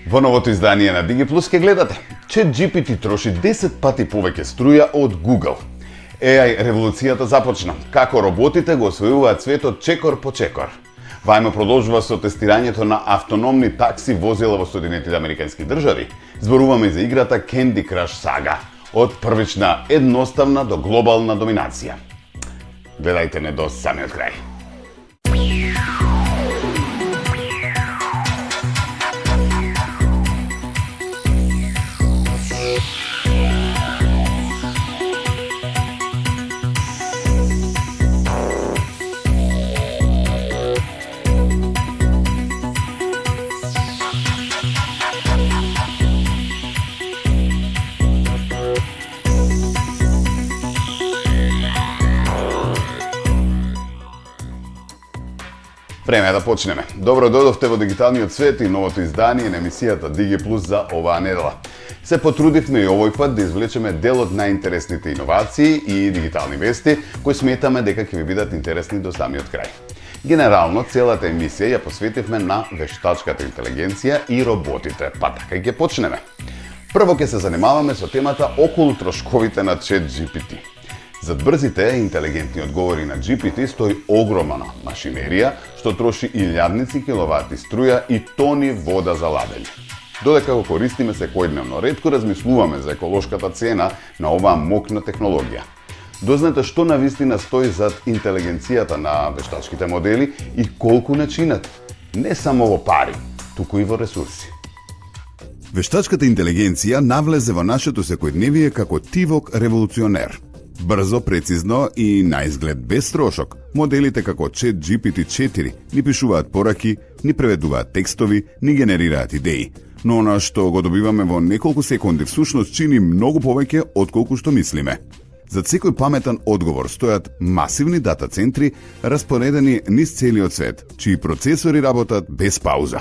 Во новото издание на DigiPlus ке гледате. ChatGPT троши 10 пати повеќе струја од Google. AI револуцијата започна. Како роботите го освојуваат светот чекор по чекор. Вајма продолжува со тестирањето на автономни такси возила во Соединетите Американски држави. Зборуваме за играта Candy Crush Saga. Од првична едноставна до глобална доминација. Гледајте не до самиот крај. Време е да почнеме. Добро дојдовте во дигиталниот свет и новото издание на емисијата DigiPlus за оваа недела. Се потрудивме и овој пат да извлечеме дел од најинтересните иновации и дигитални вести, кои сметаме дека ќе ви бидат интересни до самиот крај. Генерално, целата емисија ја посветивме на вештачката интелигенција и роботите, па така ќе почнеме. Прво ќе се занимаваме со темата околу трошковите на ChatGPT. Зад брзите интелигентни одговори на GPT стои огромна машинерија што троши илјадници киловати струја и тони вода за ладење. Додека го користиме секојдневно, ретко размислуваме за еколошката цена на оваа мокна технологија. Дознате што навистина стои зад интелигенцијата на вештачките модели и колку не чинат, не само во пари, туку и во ресурси. Вештачката интелигенција навлезе во нашето секојдневие како тивок револуционер. Брзо, прецизно и на изглед без трошок, моделите како ChatGPT-4 ни пишуваат пораки, ни преведуваат текстови, ни генерираат идеи. Но она што го добиваме во неколку секунди всушност чини многу повеќе отколку што мислиме. Зад секој паметен одговор стојат масивни дата центри распоредени низ целиот свет, чии процесори работат без пауза.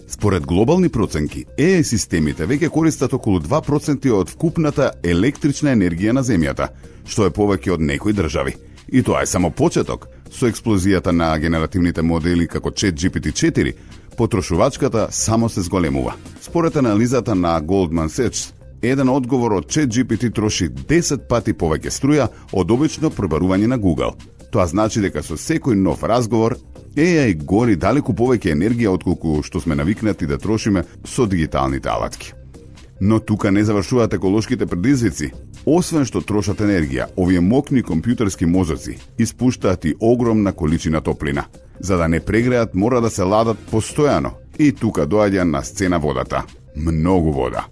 Според глобални проценки, AI системите веќе користат околу 2% од вкупната електрична енергија на земјата, што е повеќе од некои држави. И тоа е само почеток. Со експлозијата на генеративните модели како ChatGPT-4, потрошувачката само се зголемува. Според анализата на Goldman Sachs, еден одговор од ChatGPT троши 10 пати повеќе струја од обично пребарување на Google. Тоа значи дека со секој нов разговор, AI гори далеку повеќе енергија отколку што сме навикнати да трошиме со дигиталните алатки. Но тука не завршуваат еколошките предизвици. Освен што трошат енергија, овие мокни компјутерски мозоци испуштаат и огромна количина топлина. За да не прегреат, мора да се ладат постојано. И тука доаѓа на сцена водата. Многу вода.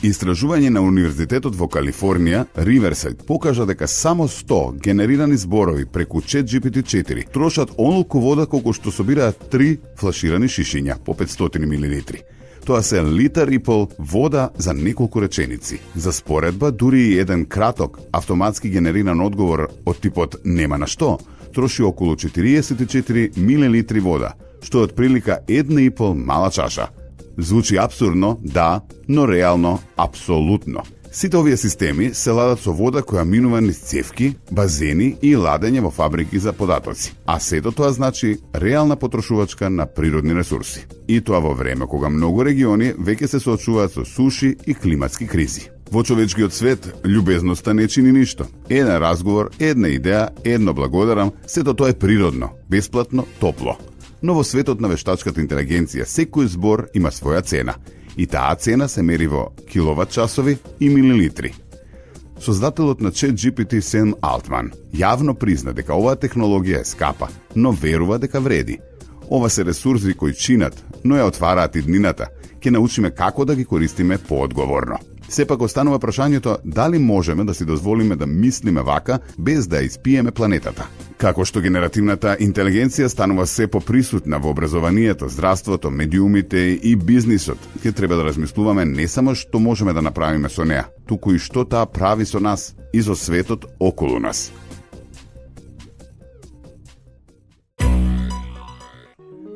Истражување на Универзитетот во Калифорнија, Риверсайд, покажа дека само 100 генерирани зборови преку ChatGPT-4 трошат онолку вода колку што собираат 3 флаширани шишиња по 500 мл. Тоа се литар и пол вода за неколку реченици. За споредба, дури и еден краток, автоматски генериран одговор од типот «нема на што» троши околу 44 мл вода, што е отприлика 1,5 мала чаша. Звучи абсурдно, да, но реално, апсолутно. Сите овие системи се ладат со вода која минува низ цевки, базени и ладење во фабрики за податоци. А сето тоа значи реална потрошувачка на природни ресурси. И тоа во време кога многу региони веќе се соочуваат со суши и климатски кризи. Во човечкиот свет, љубезноста не чини ништо. Еден разговор, една идеја, едно благодарам, сето тоа е природно, бесплатно, топло. Но во светот на вештачката интелигенција секој збор има своја цена. И таа цена се мери во киловат-часови и милилитри. Создателот на ChatGPT Сэм Алтман јавно призна дека оваа технологија е скапа, но верува дека вреди. Ова се ресурси кои чинат, но ја отвараат иднината. Ќе научиме како да ги користиме поодговорно. Сепак останува прашањето дали можеме да си дозволиме да мислиме вака без да испиеме планетата. Како што генеративната интелигенција станува се поприсутна во образованието, здравството, медиумите и бизнисот, ќе треба да размислуваме не само што можеме да направиме со неа, туку и што таа прави со нас и со светот околу нас.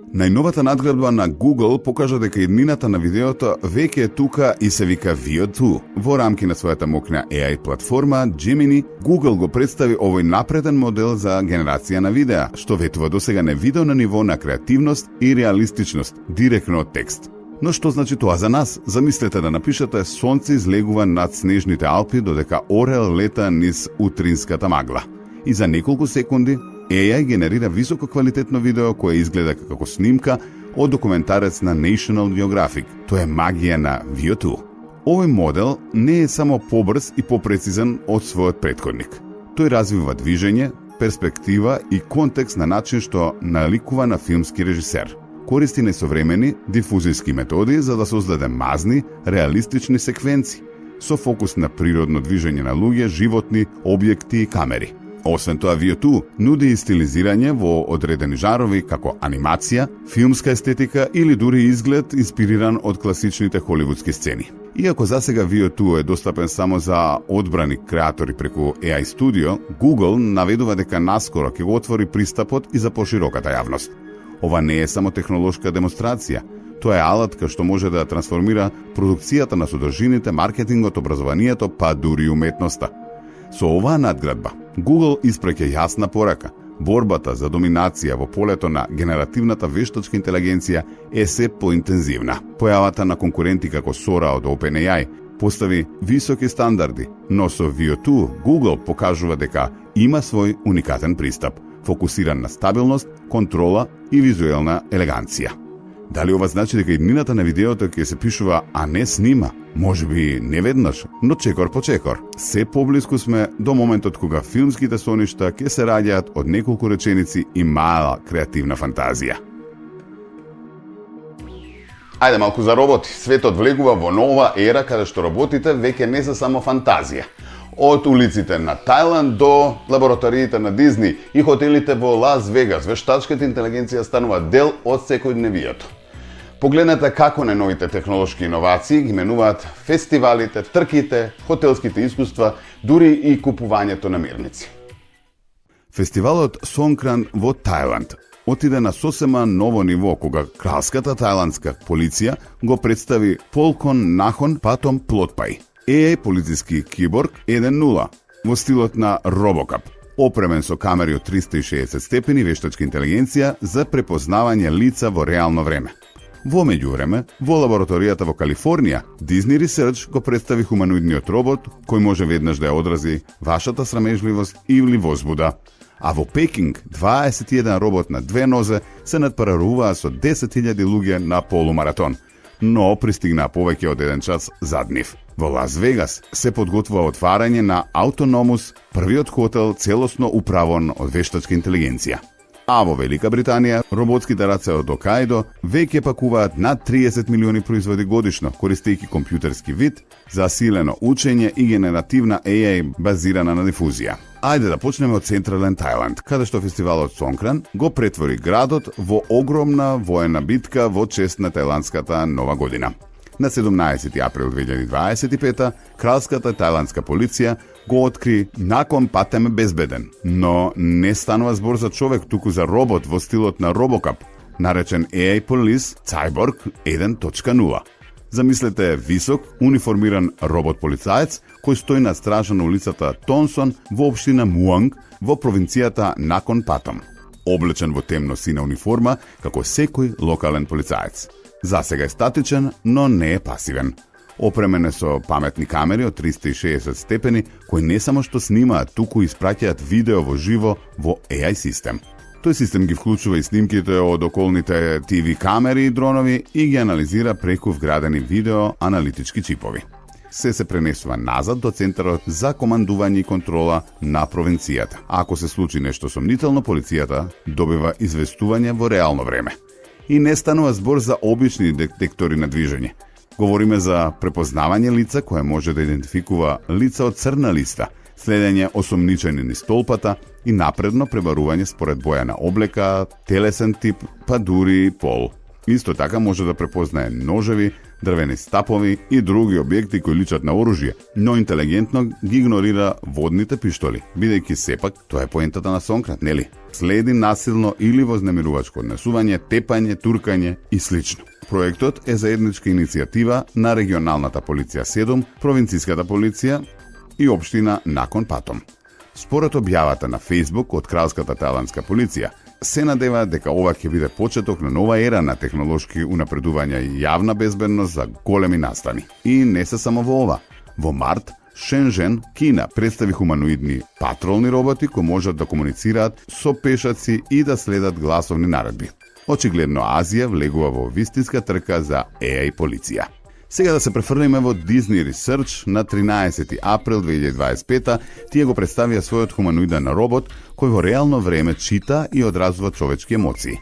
Најновата надградба на Google покажа дека иднината на видеото веќе е тука и се вика Veo 2. Во рамки на својата мокна AI платформа Gemini, Google го представи овој напреден модел за генерација на видеа, што ветува досега невидено ниво на креативност и реалистичност, директно од текст. Но што значи тоа за нас? Замислете да напишете сонце излегува над снежните Алпи додека орел лета низ утринската магла. И за неколку секунди AI генерира високо квалитетно видео кое изгледа како снимка од документарец на National Geographic. Тоа е магија на VO2. Овој модел не е само побрз и попрецизен од својот претходник. Тој развива движење, перспектива и контекст на начин што наликува на филмски режисер. Користи несовремени дифузијски методи за да создаде мазни, реалистични секвенци, со фокус на природно движење на луѓе, животни, објекти и камери. Освен тоа, VO2 нуди и стилизирање во одредени жанрови како анимација, филмска естетика или дури изглед инспириран од класичните холивудски сцени. Иако засега VO2 е достапен само за одбрани креатори преку AI Studio, Google наведува дека наскоро ќе го отвори пристапот и за пошироката јавност. Ова не е само технолошка демонстрација, тоа е алатка што може да трансформира продукцијата на содржините, маркетингот, образованието, па дури уметноста. Со оваа надградба, Google испраќа јасна порака. Борбата за доминација во полето на генеративната вештачка интелигенција е се поинтензивна. Појавата на конкуренти како Sora од OpenAI постави високи стандарди, но со VO2 Google покажува дека има свој уникатен пристап, фокусиран на стабилност, контрола и визуелна елеганција. Дали ова значи дека иднината на видеото ќе се пишува, а не снима? Можеби не веднаш, но чекор по чекор. Се поблиску сме до моментот кога филмските соништа ќе се раѓаат од неколку реченици и мала креативна фантазија. Ајде малку за роботи. Светот влегува во нова ера каде што роботите веќе не се само фантазија. Од улиците на Тајланд до лабораториите на Дизни и хотелите во Лас Вегас, вештачката интелигенција станува дел од секојдневието. Погледнете како најновите технолошки иновации ги менуваат фестивалите, трките, хотелските искуства, дури и купувањето на мирници. Фестивалот Сонкран во Тајланд отиде на сосема ново ниво кога кралската тајландска полиција го представи Полкон Нахон Патом Плотпај. AI полициски киборг 1.0 во стилот на Робокап, опремен со камери од 360 степени вештачка интелигенција за препознавање лица во реално време. Во меѓувреме, во лабораторијата во Калифорнија, Disney Research го представи хуманоидниот робот кој може веднаш да ја одрази вашата срамежливост или возбуда. А во Пекинг, 21 робот на две нозе се надпреваруваа со 10.000 луѓе на полумаратон, но пристигнаа повеќе од 1 час зад нив. Во Лас Вегас се подготвува отварање на Autonomous, првиот хотел целосно управон од вештачка интелигенција. А во Велика Британија, роботските раце од Окаидо веќе пакуваат над 30 милиони производи годишно, користејќи компјутерски вид, засилено учење и генеративна AI базирана на дифузија. Ајде да почнеме од централен Тајланд, каде што фестивалот Сонкран го претвори градот во огромна воена битка во чест на тајландската нова година. На 17 април 2025 кралската тајландска полиција го откри Након Патем безбеден, но не станува збор за човек, туку за робот во стилот на Робокап, наречен AI Police Cyborg 1.0. Замислете висок, униформиран робот-полицаец кој стои на стража на улицата Тонсон во општина Муанг во провинцијата Након Патом, облечен во темно сина униформа како секој локален полицаец. Засега е статичен, но не е пасивен. Опремен е со паметни камери од 360 степени кои не само што снимаат, туку испраќаат видео во живо во AI систем. Тој систем ги вклучува и снимките од околните TV камери и дронови и ги анализира преку вградени видео аналитички чипови. Се пренесува назад до центарот за командување и контрола на провинцијата. Ако се случи нешто сомнително, полицијата добива известување во реално време. И не станува збор за обични детектори на движење. Говориме за препознавање лица кое може да идентификува лица од црна листа, следење осомничени низ столпата и напредно пребарување според боја на облека, телесен тип, па дури пол. Исто така може да препознае ножеви, дрвени стапови и други објекти кои личат на оружје, но интелигентно ги игнорира водните пиштоли, бидејќи сепак тоа е поентата на Сонкран, нели? Следи насилно или вознемирувачко однесување, тепање, туркање и слично. Проектот е заедничка иницијатива на регионалната полиција 7, провинцијската полиција и општина Након Патом. Според објавата на Facebook од кралската тајландска полиција, се надева дека ова ќе биде почеток на нова ера на технолошки унапредувања и јавна безбедност за големи настани. И не се само во ова. Во март, Шенжен, Кина, представи хуманоидни патролни роботи кои можат да комуницираат со пешаци и да следат гласовни наредби. Очигледно Азија влегува во вистинска трка за AI полиција. Сега да се префрлиме во Disney Research. На 13 април 2025 тие го представија својот хуманоиден робот кој во реално време чита и одразува човечки емоции.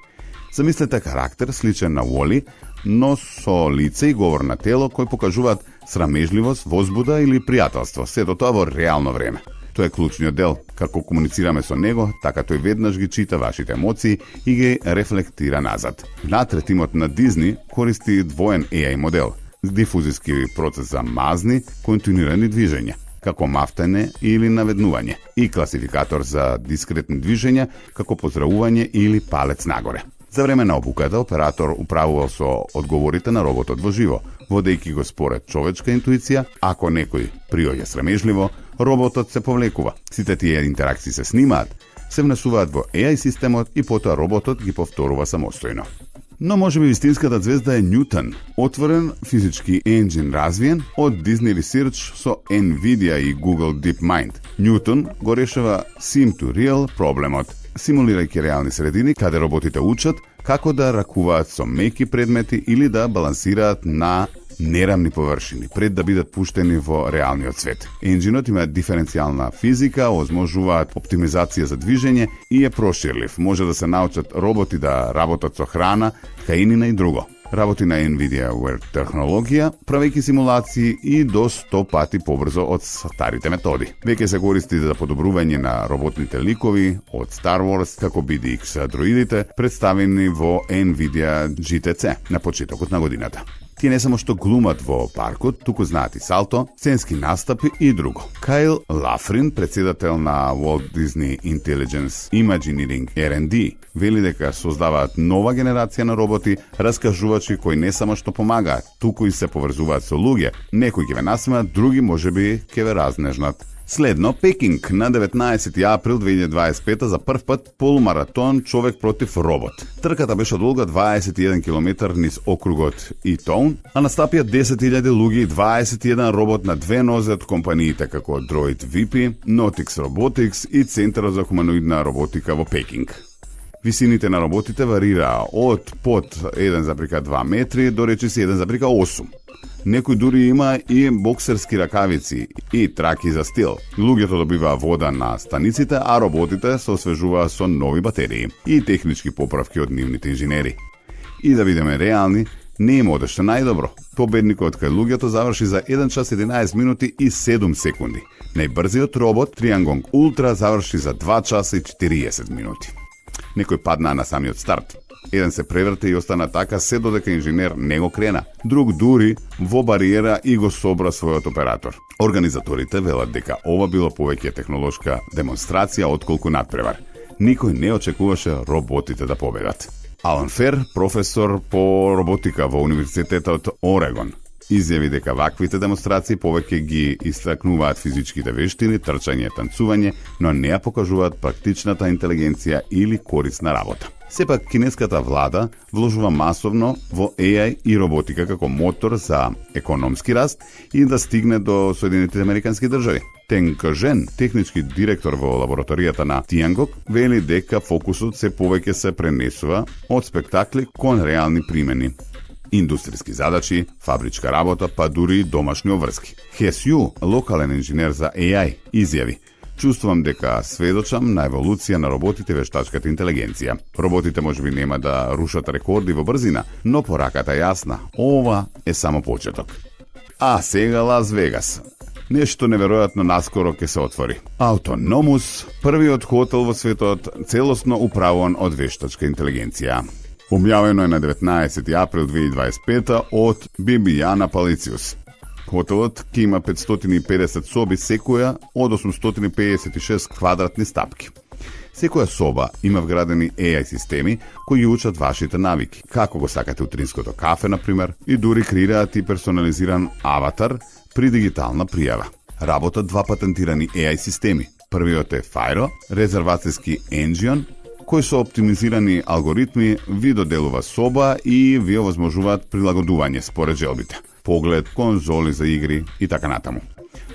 Замислете карактер сличен на Уоли, но со лице и говор на тело кои покажуваат срамежливост, возбуда или пријателство, сето тоа во реално време. Тоа е клучниот дел. Како комуницираме со него, така тој веднаш ги чита вашите емоции и ги рефлектира назад. Внатре тимот на Disney користи двоен AI модел, дифузиски процес за мазни, континуирани движења, како мафтене или наведнување, и класификатор за дискретни движења, како поздравување или палец нагоре. За време на обуката, оператор управувал со одговорите на роботот во живо, водејќи го според човечка интуиција. Ако некој приоѓа срамежливо, роботот се повлекува. Сите тие интеракции се снимаат, се внесуваат во AI системот и потоа роботот ги повторува самостојно. Но можеби вистинската звезда е Ньютон, отворен физички енџин развиен од Disney Research со NVIDIA и Google DeepMind. Ньютон го решава sim to real проблемот, симулирајќи реални средини каде роботите учат како да ракуваат со меки предмети или да балансираат на нерамни површини пред да бидат пуштени во реалниот свет. Енџинот има диференцијална физика, озможуваат оптимизација за движење и е проширлив. Може да се научат роботи да работат со храна, тканина и друго. Работи на NVIDIA Wear технологија, правејќи симулации и до 100 пати побрзо од старите методи. Веќе се користи за подобрување на роботните ликови од Star Wars, како BDX дроидите, представени во NVIDIA GTC на почетокот на годината. Тие не само што глумат во паркот, туку знаат и салто, сценски настапи и друго. Кайл Лафрин, председател на Walt Disney Intelligence Imagineering R&D, вели дека создаваат нова генерација на роботи, раскажувачи кои не само што помагаат, туку и се поврзуваат со луѓе. Некои ќе ве насмеат, други можеби ќе ве разнежнат. Следно, Пекинг на 19 април 2025 за прв пат полумаратон човек против робот. Трката беше долга 21 км низ округот Итоун, а настапија 10.000 луѓе и 21 робот на две нозе од компаниите како Droid VP, Notix Robotics и Центарот за хуманоидна роботика во Пекинг. Висините на роботите варираа од под 1,2 метри до речиси 1,8. Некој дури има и боксерски ракавици и траки за стил. Луѓето добиваа вода на станиците, а роботите се освежуваа со нови батерии и технички поправки од нивните инженери. И да бидеме реални, не им одеше најдобро. Победникот кај луѓето заврши за 1 час 11 минути и 7 секунди. Најбрзиот робот, Triangong Ultra, заврши за 2 часа и 40 минути. Некој паднаа на самиот старт. Еден се преврте и остана така се додека инженер не го крена. Друг дури во бариера и го собра својот оператор. Организаторите велат дека ова било повеќе технолошка демонстрација отколку надпревар. Никој не очекуваше роботите да победат. Алан Фер, професор по роботика во Универзитетот Орегон, изјави дека ваквите демонстрации повеќе ги истакнуваат физичките вештини, трчање, танцување, но не ја покажуваат практичната интелигенција или корисна работа. Сепак, кинеската влада вложува масовно во AI и роботика како мотор за економски раст и да стигне до Соединетите Американски држави. Тен Кажен, технички директор во лабораторијата на Tiangong, вели дека фокусот се повеќе се пренесува од спектакли кон реални примени. Индустријски задачи, фабричка работа, па дури домашни обврски. Хесју, локален инженер за AI, изјави: чувствувам дека сведочам на еволуција на роботите и вештачката интелигенција. Роботите можеби нема да рушат рекорди во брзина, но пораката е јасна. Ова е само почеток. А сега Лас Вегас. Нешто неверојатно наскоро ќе се отвори. Autonomous, првиот хотел во светот целосно управуван од вештачка интелигенција. Објавено е на 19 април 2025 од Бибијана Палициус. Хотелот ќе има 550 соби, секоја од 856 квадратни стапки. Секоја соба има вградени AI системи кои учат вашите навики, како го сакате утринското кафе, например, и дури креираат и персонализиран аватар при дигитална пријава. Работат два патентирани AI системи. Првиот е Фајро, резервацијски енџин, кои со оптимизирани алгоритми ви доделува соба и ви овозможуваат прилагодување според желбите. Поглед, конзоли за игри и така натаму.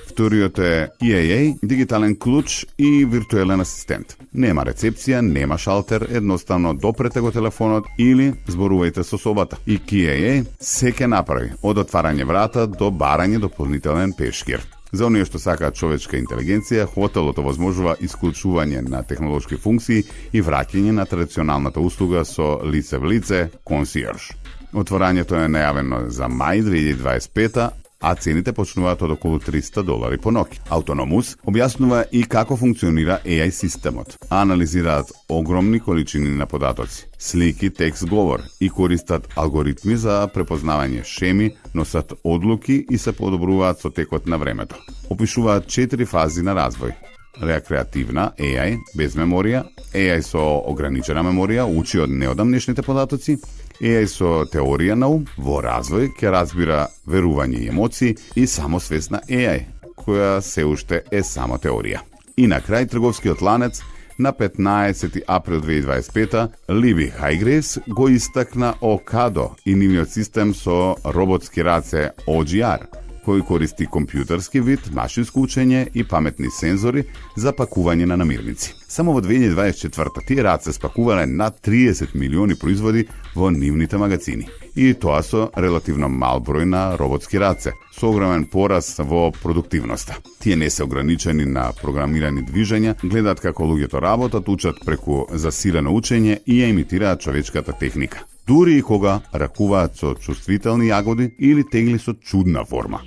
Вториот е EAA, дигитален клуч и виртуелен асистент. Нема рецепција, нема шалтер, едноставно допрете го телефонот или зборувајте со собата. И EAA се ке направи од отварање врата до барање дополнителен пешкир. За оние што сакаат човечка интелигенција, хотелот овозможува исклучување на технолошки функции и враќање на традиционалната услуга со лице в лице, консиерж. Отворањето е најавено за мај 2025, а цените почнуваат од околу $300 по ноќ. Autonomous објаснува и како функционира AI системот. Анализираат огромни количини на податоци, слики, текст, говор и користат алгоритми за препознавање шеми, носат одлуки и се подобруваат со текот на времето. Опишуваат 4 фази на развој. Рекреативна AI без меморија, AI со ограничена меморија, учи од неодамнешните податоци, AI со теорија на ум, во развој ќе разбира верување и емоции и самосвесна AI, која се уште е само теорија. И на крај трговскиот ланец на 15 април 2025 Либи Хайгрейвс го истакна Окадо и нивниот систем со роботски раце OGR, кој користи компјутерски вид, машинско учење и паметни сензори за пакување на намирници. Само во 2024 тие раце спакувале над 30 милиони производи во нивните магазини. И тоа со релативно мал број на роботски раце, со огромен пораст во продуктивноста. Тие не се ограничени на програмирани движења, гледаат како луѓето работат, учат преку засилено учење и ја имитираат човечката техника. Дури и кога ракуваат со чувствителни јагоди или тегли со чудна форма.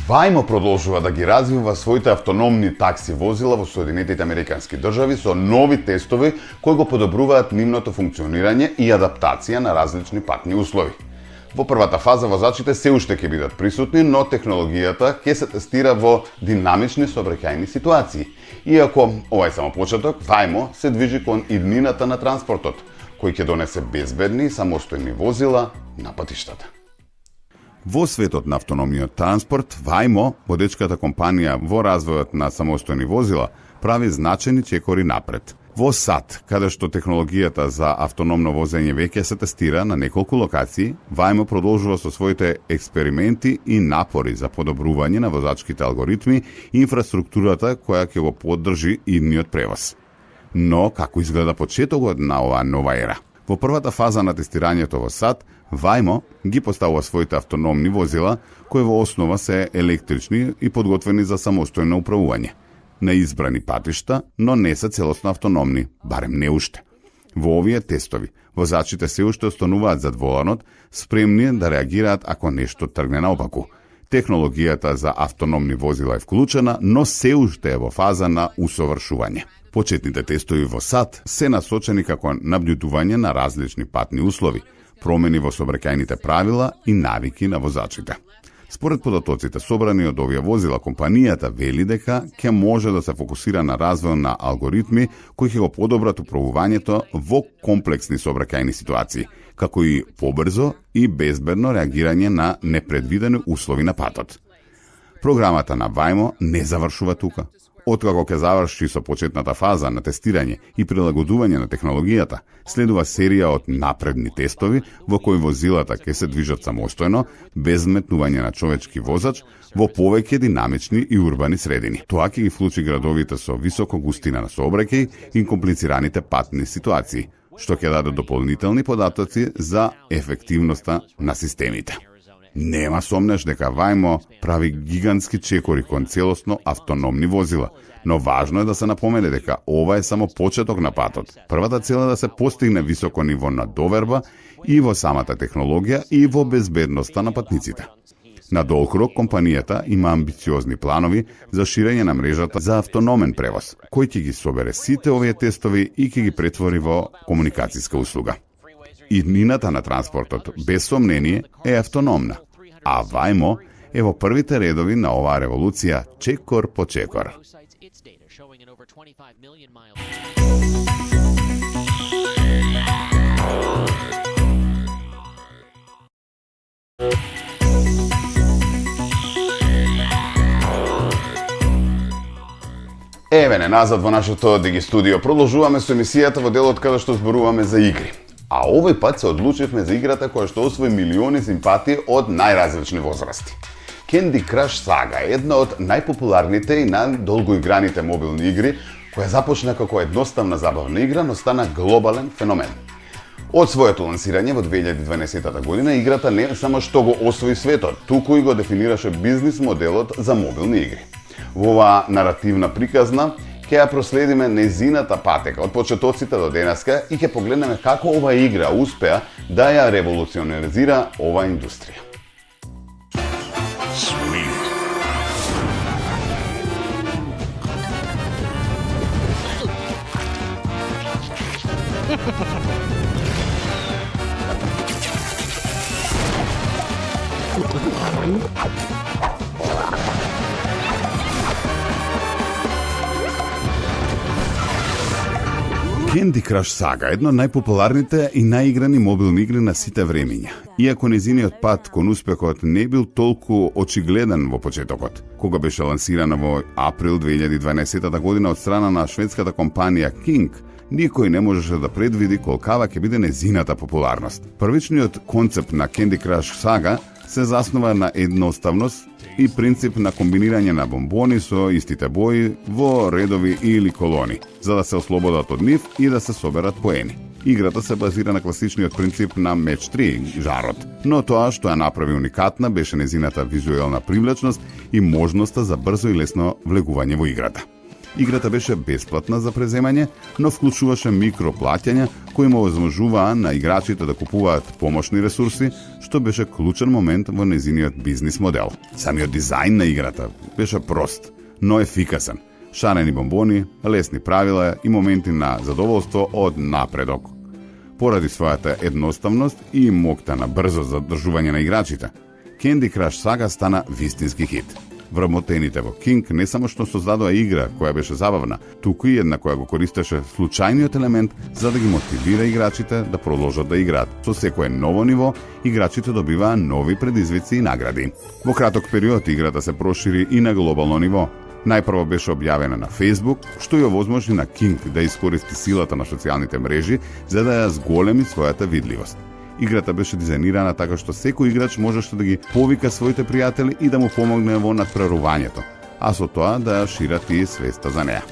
Waymo продолжува да ги развива своите автономни такси возила во Соединетите Американски држави со нови тестови кои го подобруваат нивното функционирање и адаптација на различни патни услови. Во првата фаза возачите се уште ќе бидат присутни, но технологијата ќе се тестира во динамични сообраќајни ситуации. Иако ова е само почеток, Waymo се движи кон иднината на транспортот, кој ќе донесе безбедни и самостојни возила на патиштата. Во светот на автономниот транспорт, Waymo, водечката компанија во развојот на самостојни возила, прави значајни чекори напред. Во САД, каде што технологијата за автономно возење веќе се тестира на неколку локации, Waymo продолжува со своите експерименти и напори за подобрување на возачките алгоритми и инфраструктурата која ќе го поддржи идниот превоз. Но како изгледа почетокот на оваа нова ера? Во првата фаза на тестирањето во САД, Waymo ги поставува своите автономни возила, кои во основа се електрични и подготвени за самостојно управување на избрани патишта, но не се целосно автономни, барем не уште. Во овие тестови, возачите се уште остануваат зад воланот, спремни да реагираат ако нешто тргне наопаку. Технологијата за автономни возила е вклучена, но се уште е во фаза на усовршување. Почетните тестови во САД се насочени како набљудување на различни патни услови, промени во сообраќајните правила и навики на возачите. Според податоците собрани од овие возила, компанијата вели дека ќе може да се фокусира на развој на алгоритми кои ќе го подобрат управувањето во комплексни сообраќајни ситуации, како и побрзо и безбедно реагирање на непредвидени услови на патот. Програмата на Waymo не завршува тука. Откако ќе заврши со почетната фаза на тестирање и прилагодување на технологијата, следува серија од напредни тестови во кои возилата ќе се движат самостојно, без вметнување на човечки возач, во повеќе динамични и урбани средини. Тоа ќе ги вклучи градовите со висока густина на сообраќај и комплицираните патни ситуации, што ќе даде дополнителни податоци за ефективноста на системите. Нема сомнеш дека Waymo прави гигантски чекори кон целосно автономни возила, но важно е да се напомене дека ова е само почеток на патот. Првата цел е да се постигне високо ниво на доверба и во самата технологија и во безбедноста на патниците. На долг рок компанијата има амбициозни планови за ширење на мрежата за автономен превоз, кој ќе ги собере сите овие тестови и ќе ги претвори во комуникацијска услуга. Иднината на транспортот, без сомнение, е автономна, а Waymo е во првите редови на оваа револуција чекор по чекор. Еве не назад во нашето Диги студио. Продолжуваме со емисијата во делот каде што зборуваме за игри. А овој пат се одлучивме за играта која што освои милиони симпатии од најразлични возрасти. Candy Crush Saga е една од најпопуларните и најдолго играните мобилни игри, која започна како едноставна забавна игра, но стана глобален феномен. Од своето лансирање во 2012 година, играта не само што го освои светот, туку и го дефинираше бизнис моделот за мобилни игри. Во оваа наративна приказна ќе ја проследиме нејзината патека од почетоците до денеска и ќе погледнеме како оваа игра успеа да ја револуционаризира оваа индустрија. Candy Crush Saga е една од најпопуларните и најиграни мобилни игри на сите времиња. Иако незиниот пат кон успехот не бил толку очигледен во почетокот, кога беше лансирана во април 2012 година од страна на шведската компанија King, никој не можеше да предвиди колкава ќе биде незината популарност. Првичниот концепт на Candy Crush Saga се заснова на едноставност и принцип на комбинирање на бомбони со истите бои во редови или колони, за да се ослободат од нив и да се соберат поени. Играта се базира на класичниот принцип на Match 3, жарот, но тоа што ја направи уникатна беше незината визуелна привлечност и можноста за брзо и лесно влегување во играта. Играта беше бесплатна за преземање, но вклучуваше микроплаќања кои му овозможуваа на играчите да купуваат помошни ресурси, што беше клучен момент во незиниот бизнис модел. Самиот дизајн на играта беше прост, но ефикасен. Шарени бомбони, лесни правила и моменти на задоволство од напредок. Поради својата едноставност и моќта на брзо задржување на играчите, Candy Crush Saga стана вистински хит. Вработените во King не само што создадоа игра која беше забавна, туку и една која го користеше случајниот елемент за да ги мотивира играчите да продолжат да играат. Со секое ново ниво, играчите добиваа нови предизвици и награди. Во краток период играта се прошири и на глобално ниво. Најпрво беше објавена на Facebook, што ја овозможи на King да искористи силата на социјалните мрежи за да ја зголеми својата видливост. Играта беше дизајнирана така што секој играч можеше да ги повика своите пријатели и да му помогне во надпрерувањето, а со тоа да шират и свеста за неа.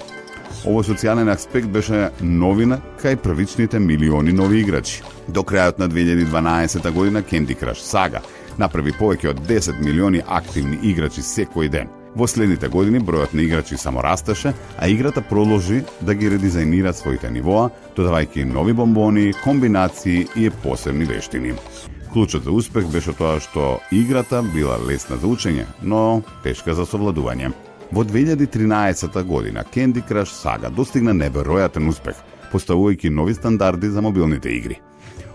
Овој социјален аспект беше новина кај првичните милиони нови играчи. До крајот на 2012 година Candy Crush Saga направи повеќе од 10 милиони активни играчи секој ден. Во следните години бројот на играчи само растеше, а играта продолжи да ги редизајнира своите нивоа, додавајќи нови бомбони, комбинации и посебни вештини. Клучот за успех беше тоа што играта била лесна за учење, но тешка за совладување. Во 2013 година Candy Crush Saga достигна неверојатен успех, поставувајќи нови стандарди за мобилните игри.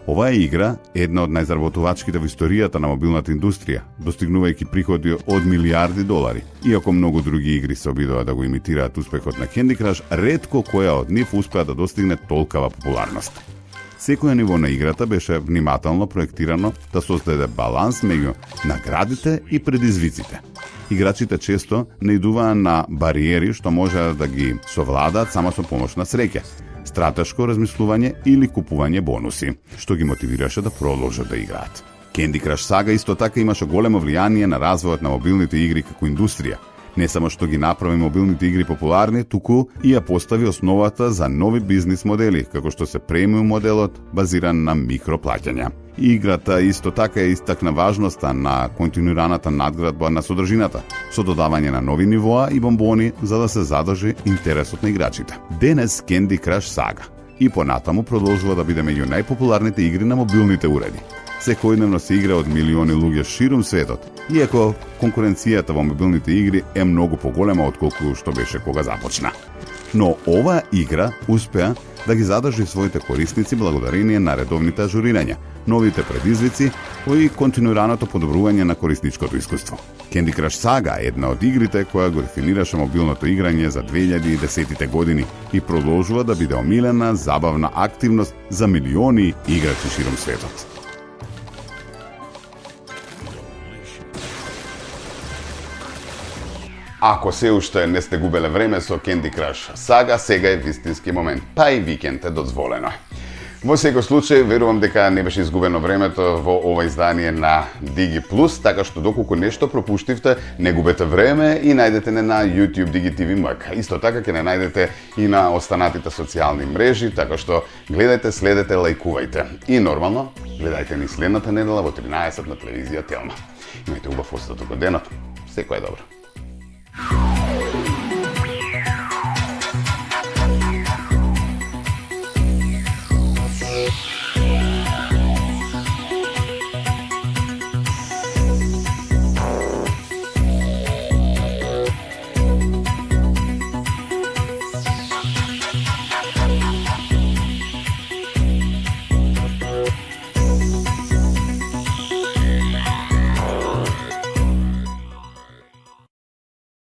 Оваа игра е една од најзаработувачките во историјата на мобилната индустрија, достигнувајќи приходи од милиарди долари. Иако многу други игри се обидоа да го имитираат успехот на Candy Crush, ретко која од нив успеа да достигне толкава популарност. Секоја ниво на играта беше внимателно проектирано да создаде баланс меѓу наградите и предизвиците. Играчите често наидуваа на бариери што можеа да ги совладаат само со помош на среќа, стратешко размислување или купување бонуси, што ги мотивираше да продолжат да играат. Candy Crush Saga исто така имаше големо влијание на развојот на мобилните игри како индустрија. Не само што ги направи мобилните игри популарни, туку и ја постави основата за нови бизнис модели, како што се премиум моделот базиран на микроплаќања. Играта исто така истакна важноста на континуираната надградба на содржината, со додавање на нови нивоа и бомбони за да се задржи интересот на играчите. Денес Candy Crush Saga и понатаму продолжува да биде меѓу најпопуларните игри на мобилните уреди. Секојдневно се игра од милиони луѓе ширум светот, иако конкуренцијата во мобилните игри е многу поголема отколку што беше кога започна. Но оваа игра успеа да ги задржи своите корисници благодарение на редовните ажурирања, новите предизвици и континуираното подобрување на корисничкото искуство. Candy Crush Saga е една од игрите која го дефинираше мобилното играње за 2010-те години и продолжува да биде омилена забавна активност за милиони играчи широм светот. Ако се уште не сте губеле време со Candy Crush Saga, сега е вистински момент, па и викенд е дозволено. Во секој случај, верувам дека не беше изгубено времето во ова издание на Digi Plus, така што доколку нешто пропуштивте, не губете време и најдете не на YouTube Digi TV МК. Исто така ќе не најдете и на останатите социјални мрежи, така што гледате, следете, лајкувајте. И нормално, гледајте ни следната недела во 13 на телевизија Телма. Имајте убав остаток од денот. Секој е добро.